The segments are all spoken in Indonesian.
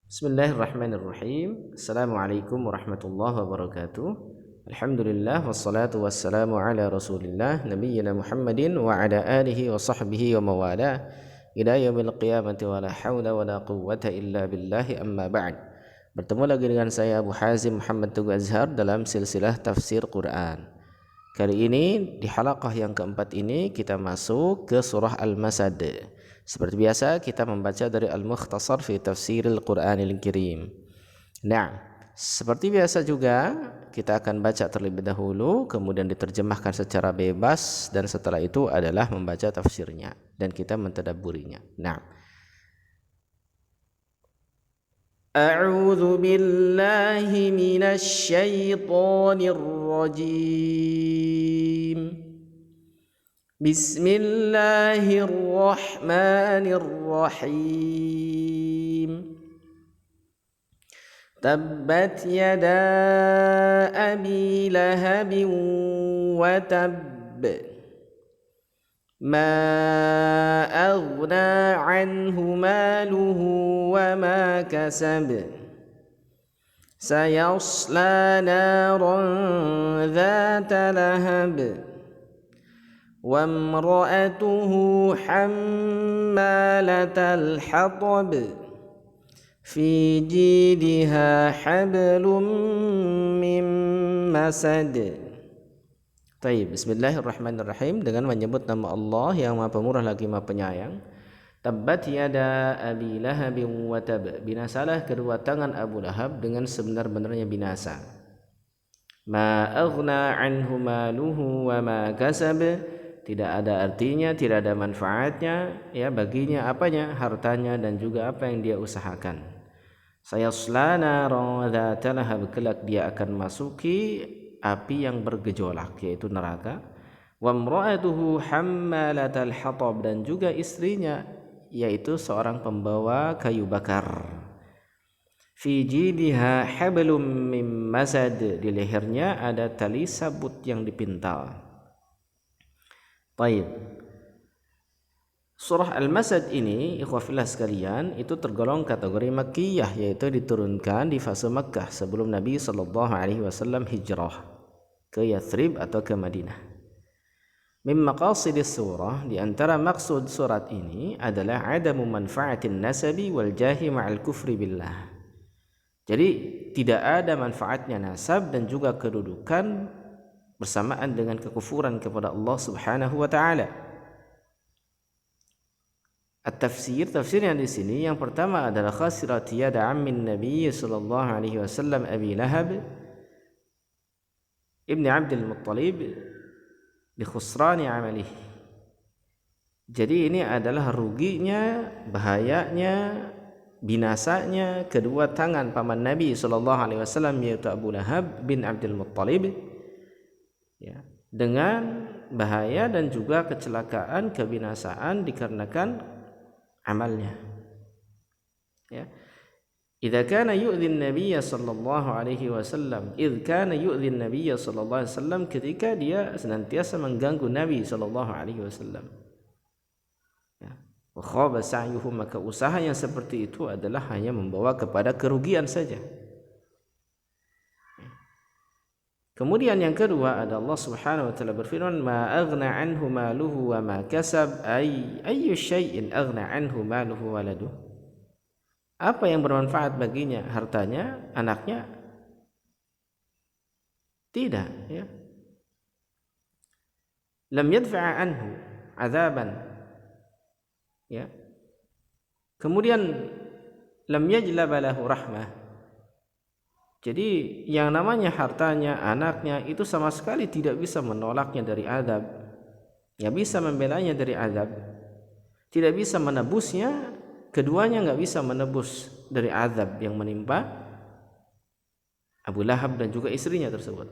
Bismillahirrahmanirrahim. Assalamualaikum warahmatullahi wabarakatuh. Alhamdulillah wassalatu wassalamu ala Rasulillah nabiyyina Muhammadin wa ala alihi wa sahbihi wa mawala ila yaumil qiyamati wa la haula wa la quwwata illa billahi amma ba'd. Bertemu lagi dengan saya Abu Hazim Muhammad Tugu Azhar dalam silsilah tafsir Quran. Kali ini di halaqah yang keempat ini kita masuk ke surah Al-Masad. Seperti biasa kita membaca dari Al-Mukhtasar fi Tafsiril Qur'anil Karim. Nah, seperti biasa juga kita akan baca terlebih dahulu, kemudian diterjemahkan secara bebas, dan setelah itu adalah membaca tafsirnya dan kita mentadabburinya. Nah, A'udzu billahi minasy syaithanir rajim. Bismillahirrahmanirrahim. Tabbat yada abi lahabin wa tabb. Ma aghna anhu maluhu wa ma kasab. Sayasla naran dhata lahab. وامرأته حمالة الحطب في جيدها حبل من مسد. Baik, bismillahirrahmanirrahim. Dengan menyebut nama Allah yang Maha Pemurah lagi Maha Penyayang. Tabbat yada abi lahabin wa tab. Binasalah kedua tangan Abu Lahab dengan sebenar-benarnya binasa. Ma aghna anhu maluhu wa ma kasab. Tidak ada artinya, tidak ada manfaatnya ya baginya apanya, hartanya dan juga apa yang dia usahakan. Sayasla naran dzata lahab, kelak dia akan masuki api yang bergejolak yaitu neraka. Wa imra'atuhu hammalatal hatab, dan juga istrinya yaitu seorang pembawa kayu bakar. Fi jidiha hablum mim masad, di lehernya ada tali sabut yang dipintal. Baik. Surah Al-Masad ini, ikhwafillah sekalian, itu tergolong kategori Makkiyah, yaitu diturunkan di fase Makkah sebelum Nabi SAW hijrah ke Yathrib atau ke Madinah. Min maqasidis surah, di antara maksud surat ini adalah adamu manfaatin nasabi wal jahi ma'al kufri billah. Jadi tidak ada manfaatnya nasab dan juga kedudukan bersamaan dengan kekufuran kepada Allah Subhanahu wa taala. At-tafsir, tafsirnya di sini yang pertama adalah khasirat yada ammin Nabi sallallahu alaihi wasallam Abi Lahab ibn Abdul Muttalib li khusrani amalihi. Jadi ini adalah ruginya, bahayanya, binasanya kedua tangan paman Nabi sallallahu alaihi wasallam yaitu Abu Lahab bin Abdul Muttalib, ya, dengan bahaya dan juga kecelakaan, kebinasaan dikarenakan amalnya. Ya. Idza kana yu'dhi an-nabiy sallallahu alaihi wasallam, ketika dia senantiasa mengganggu Nabi sallallahu alaihi wasallam. Ya. Wa khaba sa'yuhu, maka usaha yang seperti itu adalah hanya membawa kepada kerugian saja. Kemudian yang kedua ada Allah Subhanahu wa taala berfirman, ma aghna anhu maluhu wa ma kasab, ayyu syai'in aghna anhu maluhu waladuh. Apa yang bermanfaat baginya, hartanya, anaknya? Tidak, ya. Lam yadfa'a anhu azaban. Ya. Kemudian lam yajlaba lahu rahmah. Jadi yang namanya hartanya, anaknya itu sama sekali tidak bisa menolaknya dari azab, ya bisa membelanya dari azab, tidak bisa menebusnya, keduanya nggak bisa menebus dari azab yang menimpa Abu Lahab dan juga istrinya tersebut.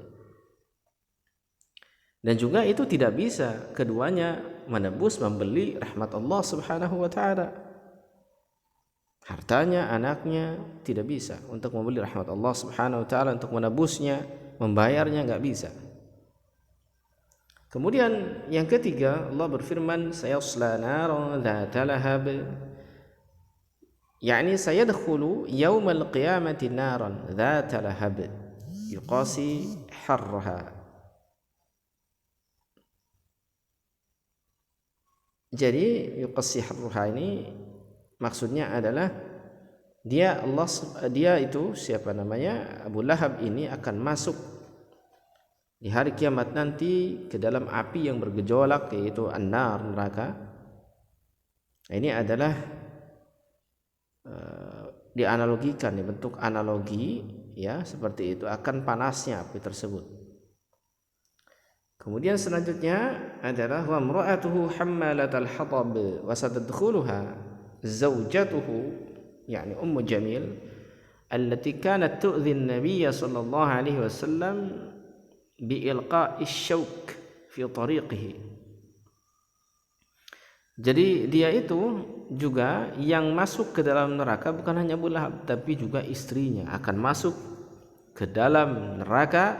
Dan juga itu tidak bisa keduanya menebus, membeli rahmat Allah Subhanahu wa taala. Hartanya, anaknya tidak bisa untuk membeli rahmat Allah Subhanahu wa taala, untuk menebusnya, membayarnya nggak bisa. Kemudian yang ketiga, Allah berfirman, sayasla naran dzata lahab. yakni sayadkhulu yaumal qiyamati naran dzata lahab yuqasi harraha. Jadi yuqasi harraha ini maksudnya adalah dia itu siapa namanya, Abu Lahab ini akan masuk di hari kiamat nanti ke dalam api yang bergejolak, yaitu an-nar, neraka. Ini adalah dianalogikan, dibentuk analogi ya seperti itu, akan panasnya api tersebut. Kemudian selanjutnya adalah wa imra'atuhu hammalatal hatab wa satadkhuluha zaujatuhu yakni Ummu Jamil allati kanat tu'dhi an-nabiy sallallahu alaihi wasallam bi ilqa'i asy-syawk fi tariqihi. Jadi dia itu juga yang masuk ke dalam neraka, bukan hanya Abu Lahab tapi juga istrinya akan masuk ke dalam neraka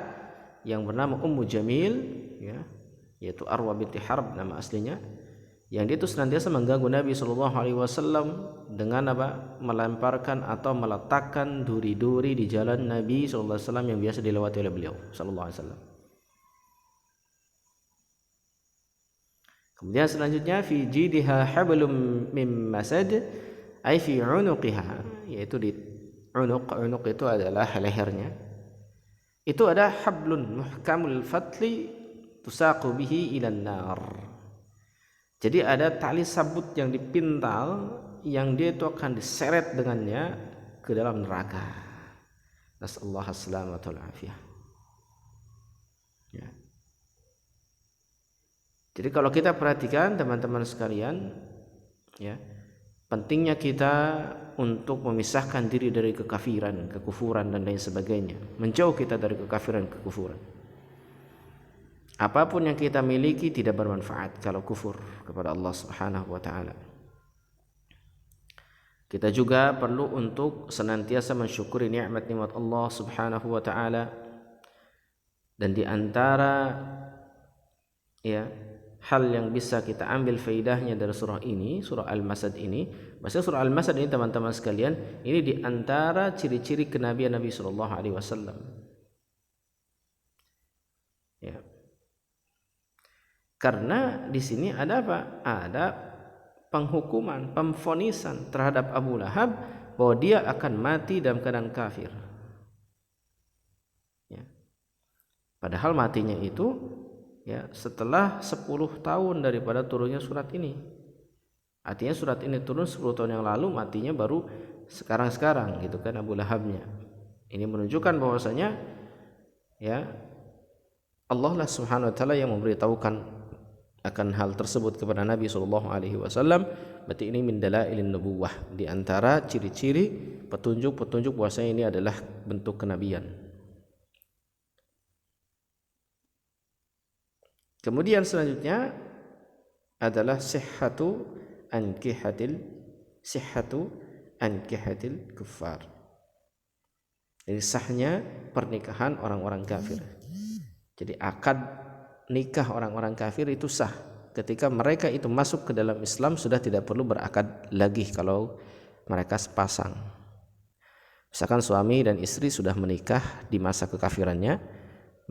yang bernama Ummu Jamil ya, yaitu Arwa binti Harb nama aslinya, yang dia itu senantiasa mengganggu Nabi sallallahu alaihi wasallam dengan apa? Melemparkan atau meletakkan duri-duri di jalan Nabi sallallahu alaihi wasallam yang biasa dilewati oleh beliau sallallahu alaihi wasallam. Kemudian selanjutnya fi jidha hablum min masad ay fi unuqiha, yaitu di unuq itu adalah lehernya. Itu ada hablun muhkamul fatli tusaqu bihi ilan nar. Jadi ada tali sabut yang dipintal yang dia itu akan diseret dengannya ke dalam neraka. Nasallahu as-salamata wal afiyah. Ya. Jadi kalau kita perhatikan teman-teman sekalian ya, pentingnya kita untuk memisahkan diri dari kekafiran, kekufuran dan lain sebagainya. Menjauh kita dari kekafiran, kekufuran. Apapun yang kita miliki tidak bermanfaat kalau kufur kepada Allah Subhanahu wa taala. Kita juga perlu untuk senantiasa mensyukuri nikmat-nikmat Allah Subhanahu wa taala. Dan di antara ya hal yang bisa kita ambil faedahnya dari surah ini, surah Al-Masad ini, maksudnya surah Al-Masad ini teman-teman sekalian, ini di antara ciri-ciri kenabian Nabi sallallahu alaihi wasallam. Ya. Karena di sini ada apa? Ada penghukuman, pemvonisan terhadap Abu Lahab bahwa dia akan mati dalam keadaan kafir. Ya. Padahal matinya itu ya setelah 10 tahun daripada turunnya surat ini. Artinya surat ini turun 10 tahun yang lalu, matinya baru sekarang-sekarang gitu kan Abu Lahabnya. Ini menunjukkan bahwasanya ya Allah lah Subhanahu wa taala yang memberitahukan akan hal tersebut kepada Nabi sallallahu alaihi wasallam. Berarti ini min dalailin nubuwah, di antara ciri-ciri petunjuk-petunjuk bahwasanya ini adalah bentuk kenabian. Kemudian selanjutnya adalah sihhatu ankihatil kuffar. Jadi sahnya pernikahan orang-orang kafir. Jadi akad nikah orang-orang kafir itu sah ketika mereka itu masuk ke dalam Islam, sudah tidak perlu berakad lagi kalau mereka sepasang. Misalkan suami dan istri sudah menikah di masa kekafirannya,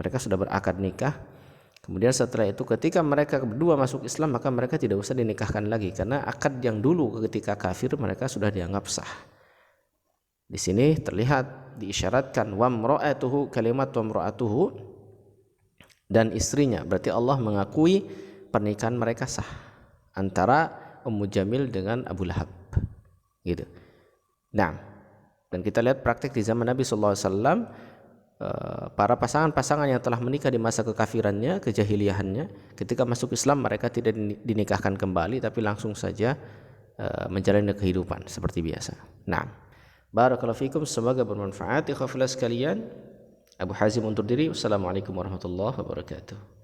mereka sudah berakad nikah. Kemudian setelah itu ketika mereka berdua masuk Islam, maka mereka tidak usah dinikahkan lagi karena akad yang dulu ketika kafir mereka sudah dianggap sah. Di sini terlihat diisyaratkan wa imra'atuhu, kalimat wa imra'atuhu dan istrinya. Berarti Allah mengakui pernikahan mereka sah antara Ummu Jamil dengan Abu Lahab. Gitu. Nah, dan kita lihat praktik di zaman Nabi sallallahu alaihi wasallam, para pasangan-pasangan yang telah menikah di masa kekafirannya, kejahiliahannya, ketika masuk Islam mereka tidak dinikahkan kembali tapi langsung saja menjalani kehidupan seperti biasa. Nah, barakallahu fikum, semoga bermanfaat. Ikhwafillah sekalian, Abu Hazim undur diri. Wassalamualaikum warahmatullahi wabarakatuh.